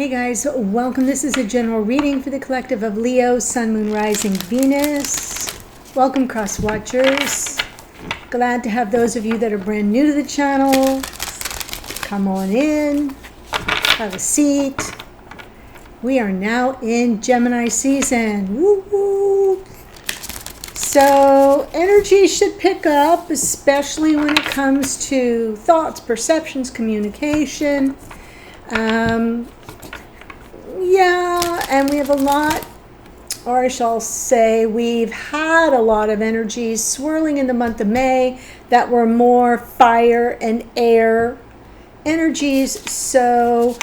Hey guys, welcome. This is a general reading for the collective of Leo, Sun, Moon, Rising, Venus. Welcome, cross watchers. Glad to have those of you that are brand new to the channel. Come on in, have a seat. We are now in Gemini season. Woo-hoo. So energy should pick up, especially when it comes to thoughts, perceptions, communication. Yeah, and we have a lot, or I shall say we've had a lot of energies swirling in the month of May that were more fire and air energies. So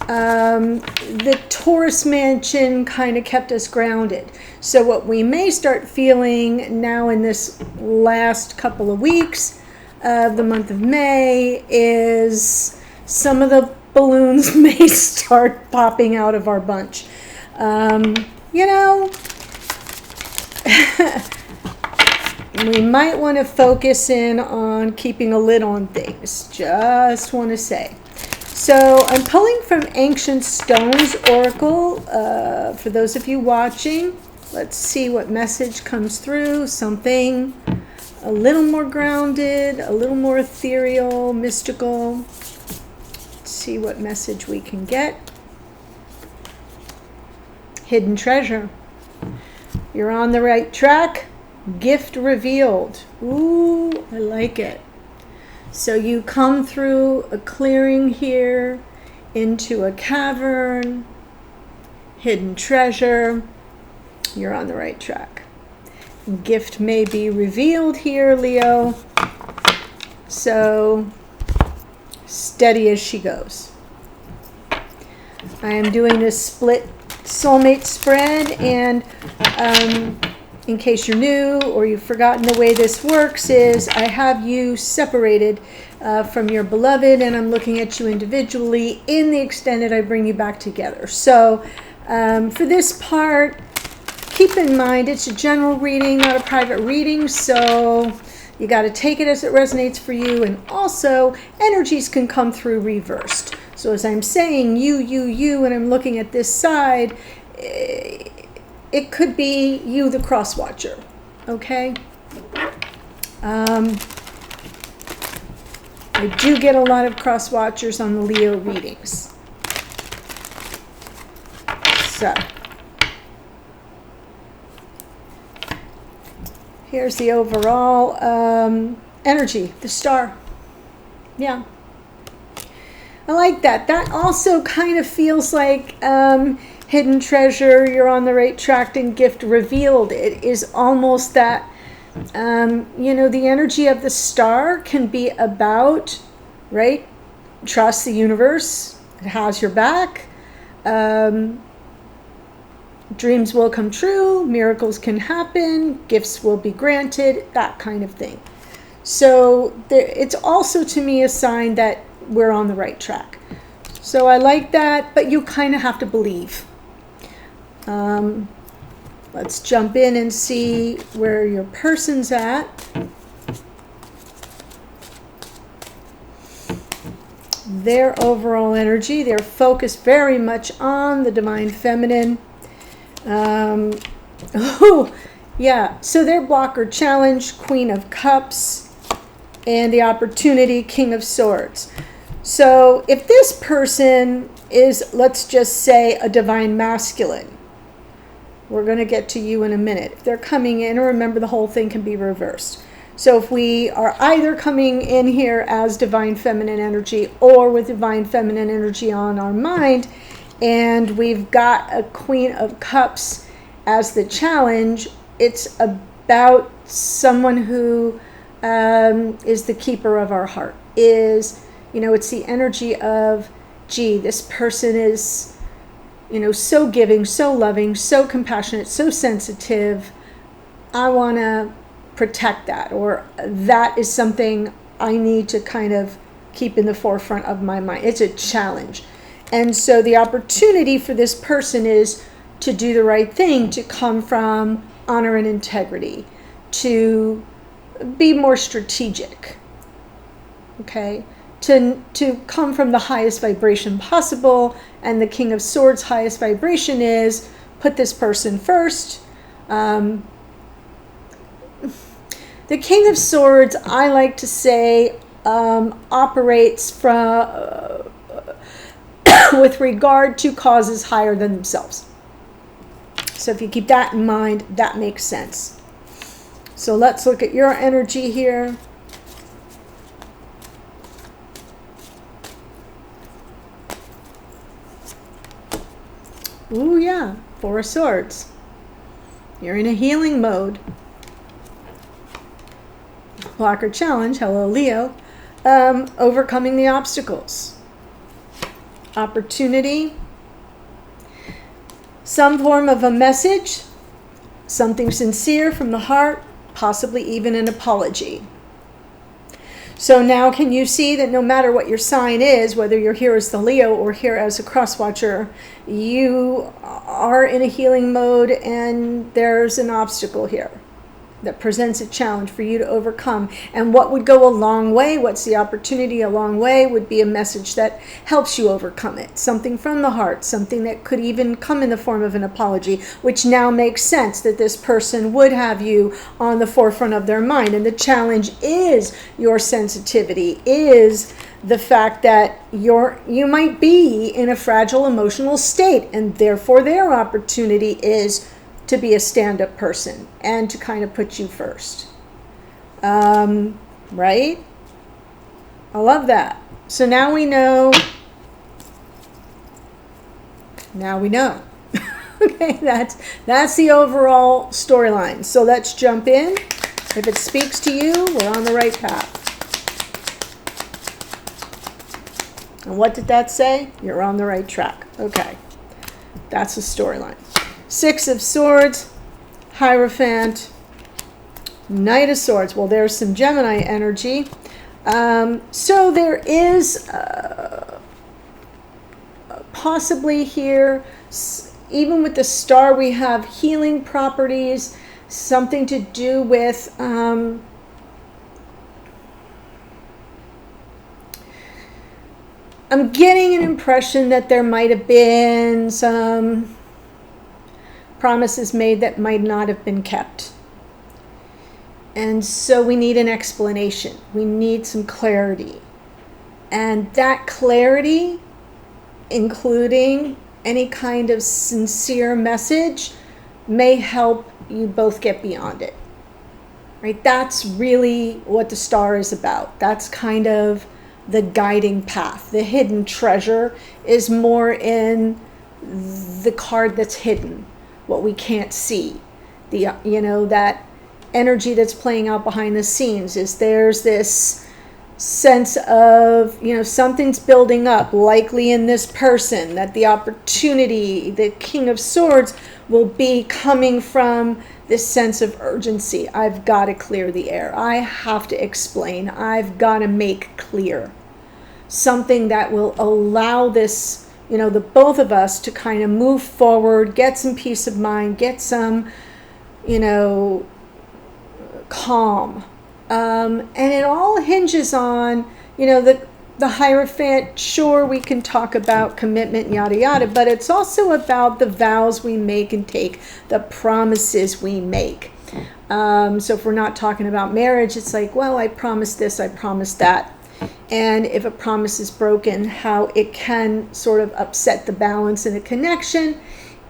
the Taurus mansion kind of kept us grounded. So what we may start feeling now in this last couple of weeks of the month of May is some of the balloons may start popping out of our bunch. You know, we might want to focus in on keeping a lid on things. Just want to say. So I'm pulling from Ancient Stones Oracle. For those of you watching, let's see what message comes through. Something a little more grounded, a little more ethereal, mystical. See what message we can get. Hidden treasure. You're on the right track. Gift revealed. Ooh, I like it. So you come through a clearing here into a cavern. Hidden treasure. You're on the right track. Gift may be revealed here, Leo. So steady as she goes. I am doing this split soulmate spread, and in case you're new or you've forgotten, the way this works is I have you separated from your beloved, and I'm looking at you individually. In the extended, I bring you back together. So for this part, keep in mind it's a general reading, not a private reading, so you got to take it as it resonates for you. And also, energies can come through reversed. So as I'm saying you, and I'm looking at this side, it could be you, the cross watcher. Okay? I do get a lot of cross watchers on the Leo readings. So here's the overall energy, the star. Yeah. I like that. That also kind of feels like hidden treasure, you're on the right track, and gift revealed. It is almost that, you know, the energy of the star can be about, right? Trust the universe. It has your back. Dreams will come true, miracles can happen, gifts will be granted, that kind of thing. So it's also to me a sign that we're on the right track. So I like that, but you kind of have to believe. Let's jump in and see where your person's at. Their overall energy, they're focused very much on the divine feminine. Oh, yeah. So their blocker challenge, Queen of Cups, and the opportunity, King of Swords. So if this person is, let's just say, a divine masculine, we're going to get to you in a minute. If they're coming in, remember the whole thing can be reversed. So if we are either coming in here as divine feminine energy or with divine feminine energy on our mind, and we've got a Queen of Cups as the challenge, it's about someone who is the keeper of our heart. Is, you know, it's the energy of, gee, this person is, you know, so giving, so loving, so compassionate, so sensitive. I want to protect that, or that is something I need to kind of keep in the forefront of my mind. It's a challenge. And so the opportunity for this person is to do the right thing, to come from honor and integrity, to be more strategic. Okay? to come from the highest vibration possible. And the King of Swords' highest vibration is put this person first. The King of Swords, I like to say, operates from with regard to causes higher than themselves. So if you keep that in mind, that makes sense. So let's look at your energy here. Ooh, yeah, Four of Swords. You're in a healing mode. Blocker challenge, hello Leo. Overcoming the obstacles. Opportunity. Some form of a message. Something sincere from the heart. Possibly even an apology. So now can you see that no matter what your sign is, whether you're here as the Leo or here as a cross watcher, you are in a healing mode and there's an obstacle here that presents a challenge for you to overcome. And what would go a long way, what's the opportunity a long way, would be a message that helps you overcome it. Something from the heart, something that could even come in the form of an apology, which now makes sense that this person would have you on the forefront of their mind. And the challenge is your sensitivity, is the fact that you might be in a fragile emotional state, and therefore their opportunity is to be a stand-up person and to kind of put you first. Right? I love that. So now we know. Okay, that's the overall storyline. So let's jump in. If it speaks to you, we're on the right path. And what did that say? You're on the right track. Okay. That's the storyline. Six of Swords, Hierophant, Knight of Swords. Well, there's some Gemini energy. So there is possibly here, even with the star, we have healing properties, something to do with I'm getting an impression that there might have been some promises made that might not have been kept. And so we need an explanation. We need some clarity. And that clarity, including any kind of sincere message, may help you both get beyond it. Right? That's really what the star is about. That's kind of the guiding path. The hidden treasure is more in the card that's hidden, what we can't see. That energy that's playing out behind the scenes is there's this sense of, something's building up, likely in this person, that the opportunity, the King of Swords, will be coming from this sense of urgency. I've got to clear the air. I have to explain. I've got to make clear something that will allow this, the both of us to kind of move forward, get some peace of mind, get some, calm. And it all hinges on, the Hierophant. Sure, we can talk about commitment, yada, yada, but it's also about the vows we make and take, the promises we make. So if we're not talking about marriage, it's like, well, I promised this, I promised that. And if a promise is broken, how it can sort of upset the balance in a connection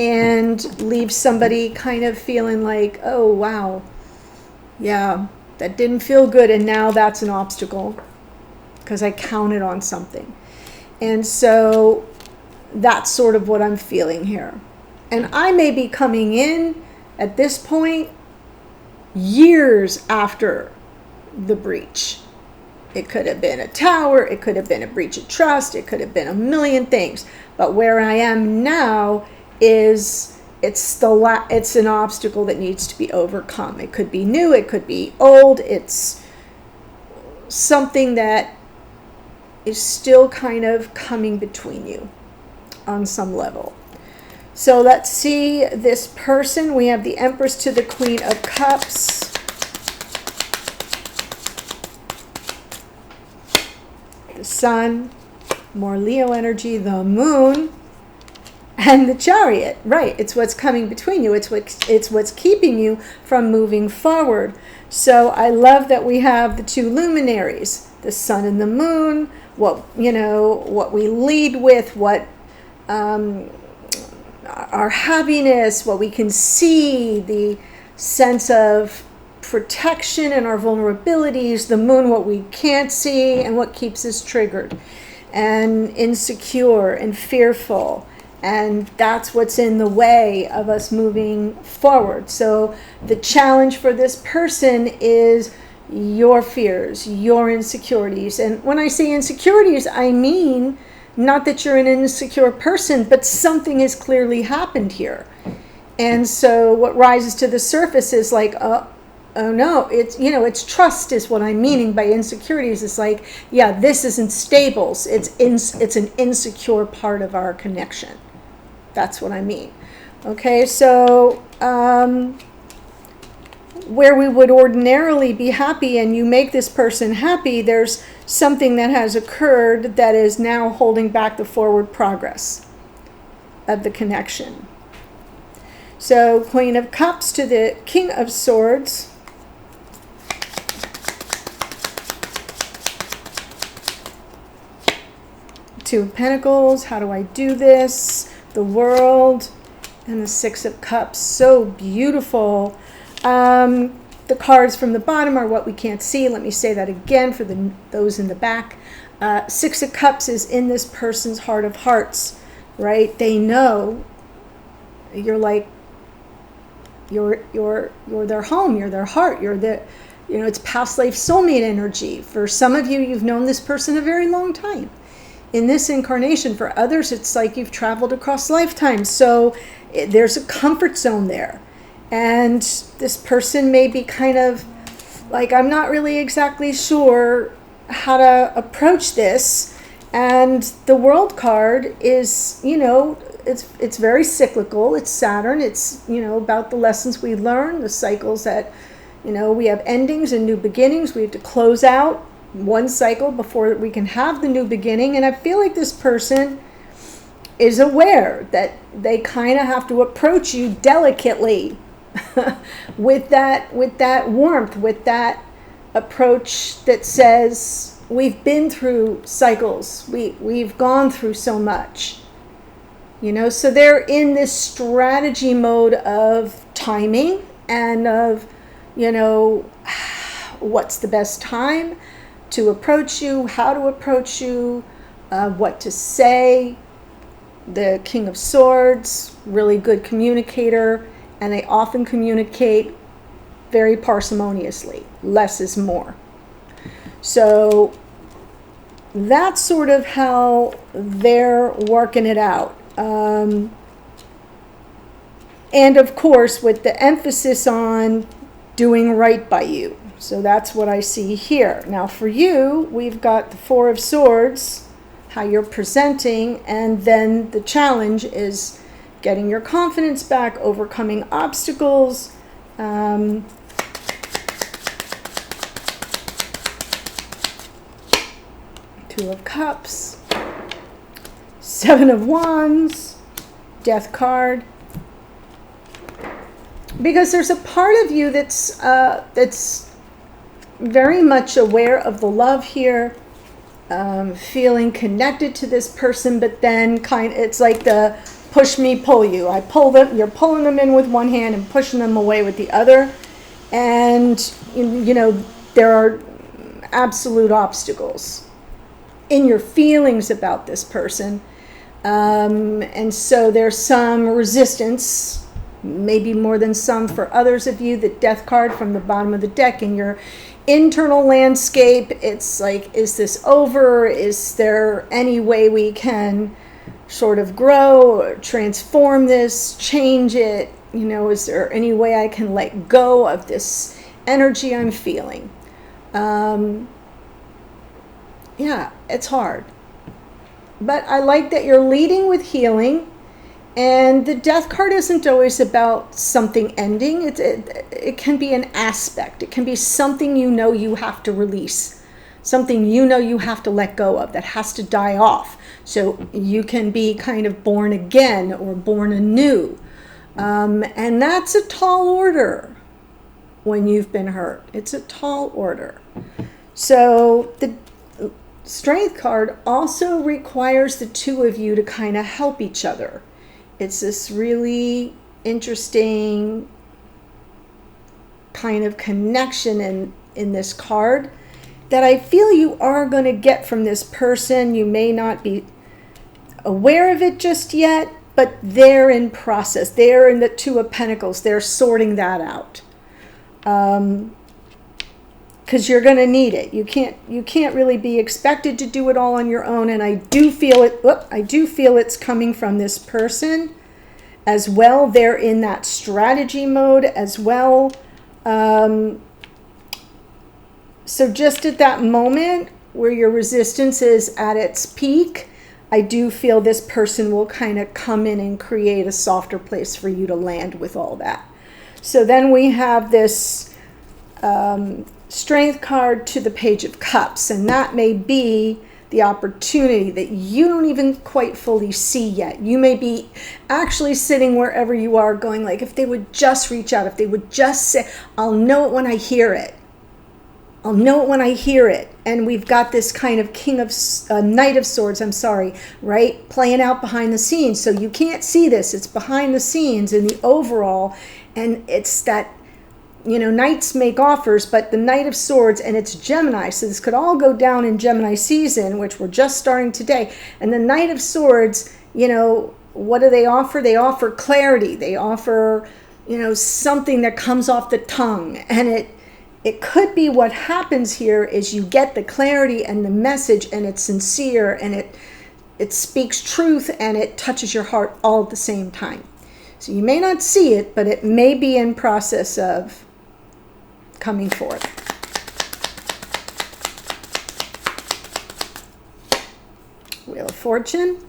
and leave somebody kind of feeling like, oh, wow, yeah, that didn't feel good, and now that's an obstacle because I counted on something. And so that's sort of what I'm feeling here. And I may be coming in at this point years after the breach. It could have been a tower, it could have been a breach of trust, it could have been a million things. But where I am now is it's an obstacle that needs to be overcome. It could be new, it could be old. It's something that is still kind of coming between you on some level. So let's see this person. We have the Empress to the Queen of Cups. the sun, more Leo energy, the moon, and the Chariot. Right, it's what's coming between you. It's what's keeping you from moving forward. So I love that we have the two luminaries, the sun and the moon, what we lead with, what our happiness, what we can see, the sense of protection and our vulnerabilities, the moon, what we can't see and what keeps us triggered and insecure and fearful. And that's what's in the way of us moving forward. So the challenge for this person is your fears, your insecurities. And when I say insecurities, I mean not that you're an insecure person, but something has clearly happened here. And so what rises to the surface is like, oh no, it's trust is what I'm meaning by insecurities. It's like, yeah, this isn't stable. It's an insecure part of our connection. That's what I mean. Okay, so where we would ordinarily be happy and you make this person happy, there's something that has occurred that is now holding back the forward progress of the connection. So Queen of Cups to the King of Swords. Two of Pentacles, how do I do this? The World, and the Six of Cups. So beautiful. The cards from the bottom are what we can't see. Let me say that again for those in the back. Six of Cups is in this person's heart of hearts, right? They know you're like, you're their home, you're their heart, it's past life soulmate energy. For some of you, you've known this person a very long time. In this incarnation, for others, it's like you've traveled across lifetimes. So there's a comfort zone there. And this person may be kind of like, I'm not really exactly sure how to approach this. And the World card is, it's very cyclical. It's Saturn. It's, about the lessons we learn, the cycles that, we have endings and new beginnings. We have to close out one cycle before we can have the new beginning. And I feel like this person is aware that they kind of have to approach you delicately with that warmth, with that approach that says, we've been through cycles, we've gone through so much, so they're in this strategy mode of timing and of, what's the best time to approach you, how to approach you, what to say. The King of Swords, really good communicator, and they often communicate very parsimoniously. Less is more. So that's sort of how they're working it out. And of course, with the emphasis on doing right by you. So that's what I see here. Now for you, we've got the Four of Swords, how you're presenting, and then the challenge is getting your confidence back, overcoming obstacles. Two of Cups, Seven of Wands, Death card. Because there's a part of you that's very much aware of the love here, feeling connected to this person, but then it's like the push me, pull you. I pull them, you're pulling them in with one hand and pushing them away with the other. And, there are absolute obstacles in your feelings about this person. And so there's some resistance, maybe more than some for others of you. The Death card from the bottom of the deck in your internal landscape, it's like, is this over? Is there any way we can sort of grow or transform this, change it? Is there any way I can let go of this energy I'm feeling? Yeah, it's hard. But I like that you're leading with healing. And the Death card isn't always about something ending. It can be an aspect. It can be something you have to release. something you know you have to let go of, that has to die off, so you can be kind of born again or born anew. And that's a tall order when you've been hurt. It's a tall order. So the Strength card also requires the two of you to kind of help each other. It's this really interesting kind of connection in this card that I feel you are going to get from this person. You may not be aware of it just yet, but they're in process. They're in the Two of Pentacles. They're sorting that out. Because you're going to need it. You can't really be expected to do it all on your own. And I do feel it. I do feel it's coming from this person as well. They're in that strategy mode as well. So just at that moment where your resistance is at its peak, I do feel this person will kind of come in and create a softer place for you to land with all that. So then we have this Strength card to the Page of Cups, and that may be the opportunity that you don't even quite fully see yet. You may be actually sitting wherever you are going like, if they would just reach out, if they would just say, I'll know it when I hear it. I'll know it when I hear it. And we've got this kind of Knight of Swords, right? Playing out behind the scenes. So you can't see this. It's behind the scenes in the overall. And it's that, Knights make offers, but the Knight of Swords, and it's Gemini. So this could all go down in Gemini season, which we're just starting today. And the Knight of Swords, what do they offer? They offer clarity. They offer, something that comes off the tongue. And it could be what happens here is you get the clarity and the message, and it's sincere, and it speaks truth, and it touches your heart all at the same time. So you may not see it, but it may be in process of coming forth. Wheel of Fortune,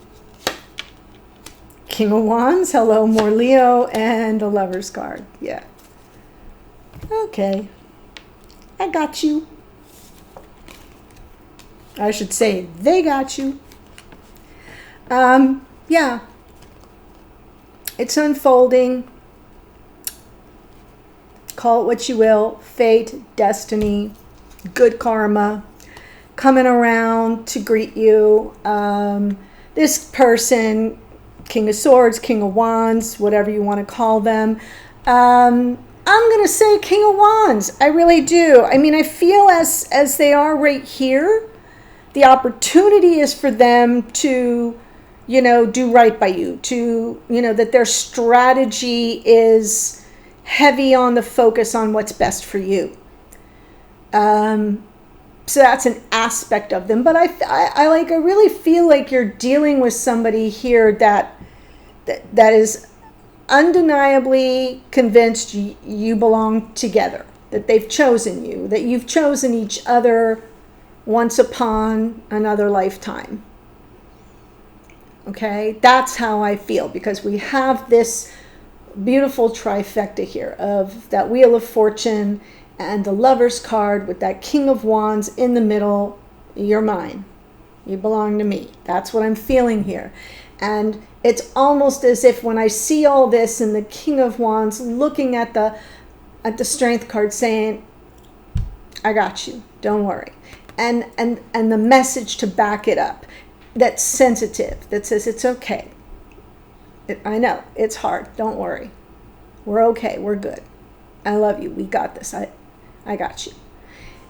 King of Wands, hello, more Leo, and the Lover's card. Yeah. Okay. I got you. I should say they got you. Yeah. It's unfolding. Call it what you will. Fate, destiny, good karma coming around to greet you. This person, King of Swords, King of Wands, whatever you want to call them. I'm going to say King of Wands. I really do. I mean, I feel as they are right here, the opportunity is for them to, do right by you, to, that their strategy is heavy on the focus on what's best for you. So that's an aspect of them. But I really feel like you're dealing with somebody here that is undeniably convinced you belong together, that they've chosen you, that you've chosen each other once upon another lifetime. Okay, that's how I feel, because we have this beautiful trifecta here of that Wheel of Fortune and the Lover's card with that King of Wands in the middle. You're mine. You belong to me. That's what I'm feeling here. And it's almost as if when I see all this and the King of Wands looking at the Strength card saying, I got you, don't worry. And the message to back it up, that's sensitive, that says it's okay. I know, it's hard, don't worry. We're okay, we're good. I love you, we got this, I got you.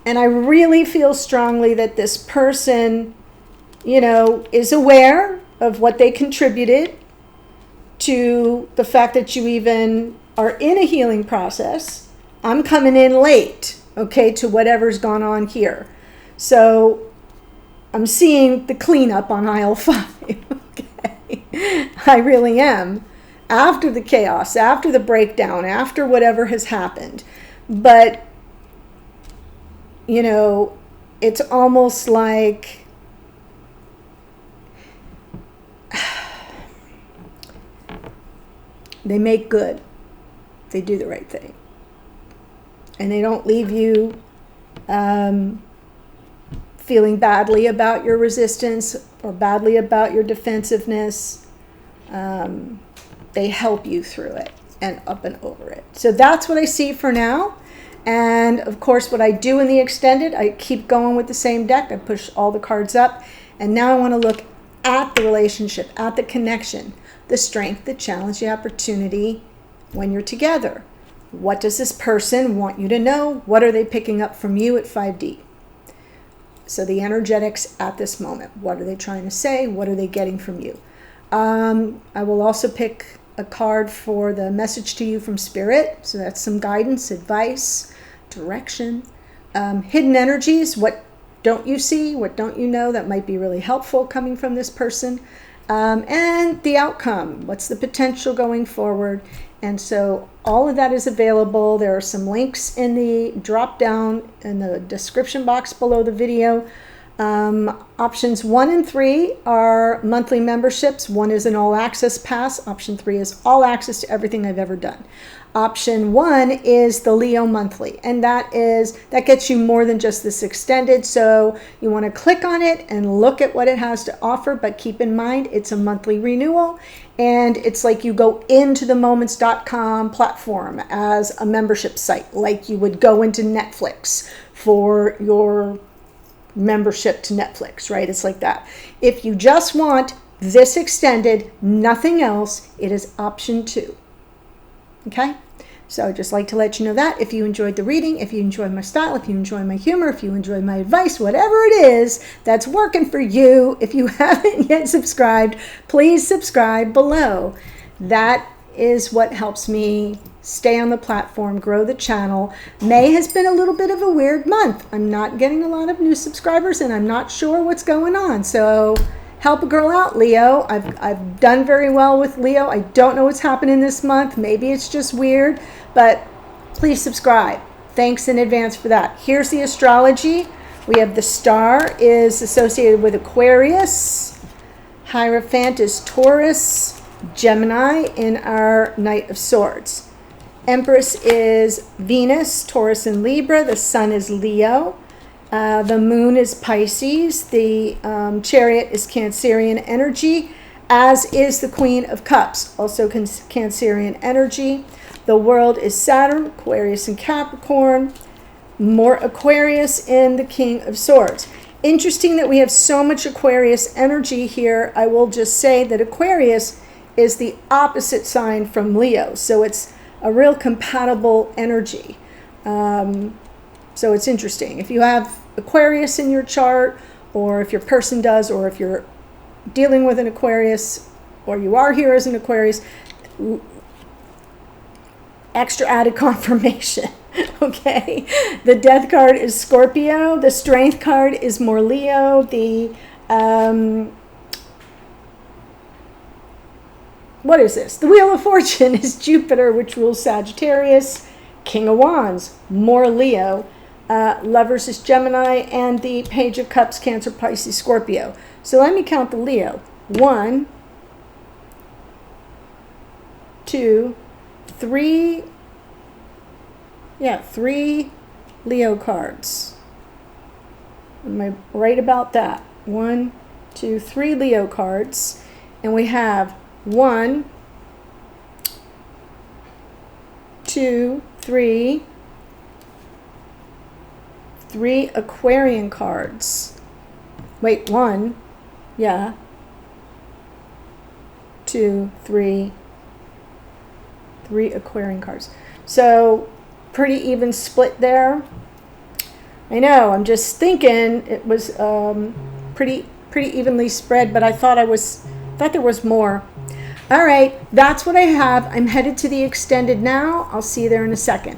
And I really feel strongly that this person, is aware of what they contributed to the fact that you even are in a healing process. I'm coming in late, okay, to whatever's gone on here. So I'm seeing the cleanup on aisle 5, okay? I really am. After the chaos, after the breakdown, after whatever has happened. But, it's almost like they make good. They do the right thing. And they don't leave you feeling badly about your resistance or badly about your defensiveness. They help you through it and up and over it. So that's what I see for now. And of course, what I do in the extended, I keep going with the same deck. I push all the cards up. And now I want to look at the relationship, at the connection, the strength, the challenge, the opportunity when you're together. What does this person want you to know? What are they picking up from you at 5D? So the energetics at this moment. What are they trying to say? What are they getting from you? I will also pick a card for the message to you from Spirit. So that's some guidance, advice, direction. Hidden energies. What don't you see? What don't you know that might be really helpful coming from this person? And the outcome. What's the potential going forward? And so all of that is available. There are some links in the drop down in the description box below the video. Options 1 and 3 are monthly memberships. 1 is an all access pass. Option 3 is all access to everything I've ever done. Option 1 is the Leo monthly, and that gets you more than just this extended. So you want to click on it and look at what it has to offer, but keep in mind it's a monthly renewal, and it's like you go into the moments.com platform as a membership site, like you would go into Netflix for your membership to Netflix, right? It's like that. If you just want this extended, nothing else, it is option 2. Okay, so I'd just like to let you know that if you enjoyed the reading, if you enjoyed my style, if you enjoy my humor, if you enjoy my advice, whatever it is that's working for you, if you haven't yet subscribed, please subscribe below. That is what helps me stay on the platform, grow the channel. May has been a little bit of a weird month. I'm not getting a lot of new subscribers and I'm not sure what's going on. So help a girl out, Leo. I've done very well with Leo. I don't know what's happening this month. Maybe it's just weird, but please subscribe. Thanks in advance for that. Here's the astrology. We have the star is associated with Aquarius. Hierophant is Taurus. Gemini in our Knight of Swords. Empress is Venus, Taurus and Libra. The Sun is Leo. The Moon is Pisces. The Chariot is Cancerian energy, as is the Queen of Cups, also Cancerian energy. The World is Saturn, Aquarius and Capricorn. More Aquarius in the King of Swords. Interesting that we have so much Aquarius energy here. I will just say that Aquarius is the opposite sign from Leo, so it's a real compatible energy. So it's interesting. If you have Aquarius in your chart, or if your person does, or if you're dealing with an Aquarius, or you are here as an Aquarius, extra added confirmation. Okay, the Death card is Scorpio. The Strength card is more Leo. The what is this? The Wheel of Fortune is Jupiter, which rules Sagittarius. King of Wands, more Leo. Lovers is Gemini, and the Page of Cups, Cancer, Pisces, Scorpio. So let me count the Leo. 1, 2, 3. Yeah, 3 Leo cards. Am I right about that? 1, 2, 3 Leo cards. And we have 1, 2, 3 Aquarian cards. Wait, 1, yeah, 2, 3 Aquarian cards. So pretty even split there. I know, I'm just thinking it was pretty evenly spread, but I thought there was more. All right, that's what I have. I'm headed to the extended now. I'll see you there in a second.